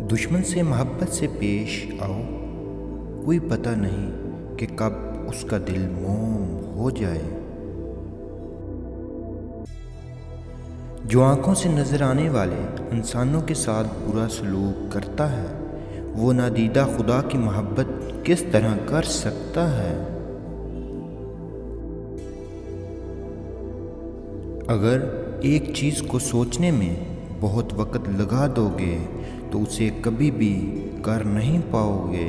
दुश्मन से मोहब्बत से पेश आओ, कोई पता नहीं कि कब उसका दिल मोम हो जाए। जो आंखों से नजर आने वाले इंसानों के साथ बुरा सलूक करता है, वो नादीदा खुदा की मोहब्बत किस तरह कर सकता है। अगर एक चीज़ को सोचने में बहुत वक्त लगा दोगे तो उसे कभी भी कर नहीं पाओगे।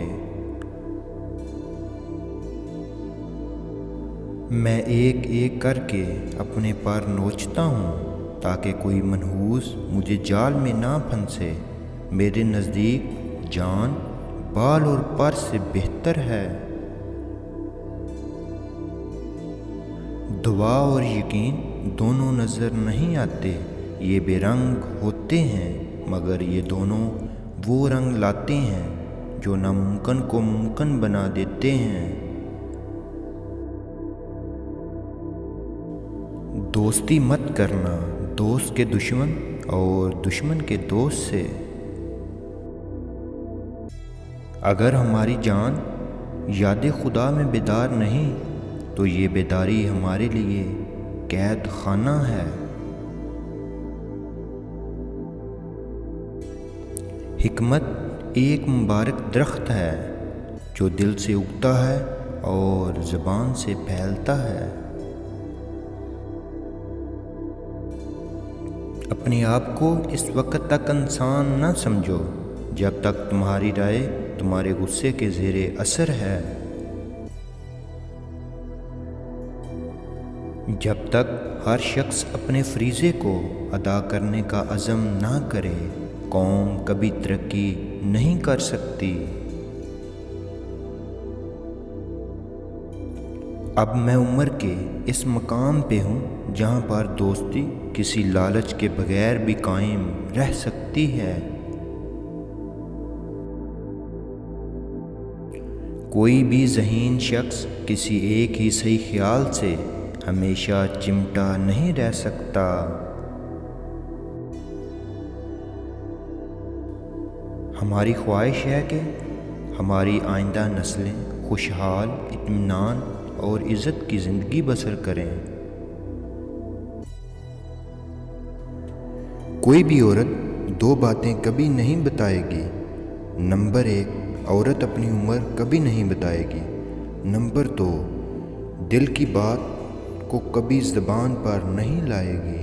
मैं एक एक करके अपने पर नोचता हूँ ताकि कोई मनहूस मुझे जाल में ना फंसे। मेरे नज़दीक जान बाल और पर से बेहतर है। दुआ और यकीन दोनों नज़र नहीं आते, ये बेरंग होते हैं, मगर ये दोनों वो रंग लाते हैं जो नामुमकिन को मुमकिन बना देते हैं। दोस्ती मत करना दोस्त के दुश्मन और दुश्मन के दोस्त से। अगर हमारी जान याद खुदा में बेदार नहीं तो ये बेदारी हमारे लिए कैद खाना है। हिकमत एक मुबारक दरख्त है जो दिल से उगता है और ज़बान से फैलता है। अपने आप को इस वक्त तक इंसान न समझो जब तक तुम्हारी राय तुम्हारे गुस्से के ज़ेरे असर है। जब तक हर शख्स अपने फरीज़े को अदा करने का अज़म ना करे, कौम कभी तरक्की नहीं कर सकती। अब मैं उम्र के इस मकाम पे हूँ जहाँ पर दोस्ती किसी लालच के बगैर भी कायम रह सकती है। कोई भी ज़हीन शख्स किसी एक ही सही ख्याल से हमेशा चिमटा नहीं रह सकता। हमारी ख्वाहिश है कि हमारी आइंदा नस्लें खुशहाल, इत्मीनान और इज़्ज़त की ज़िंदगी बसर करें। कोई भी औरत दो बातें कभी नहीं बताएगी। नंबर 1, औरत अपनी उम्र कभी नहीं बताएगी। नंबर 2, दिल की बात को कभी ज़बान पर नहीं लाएगी।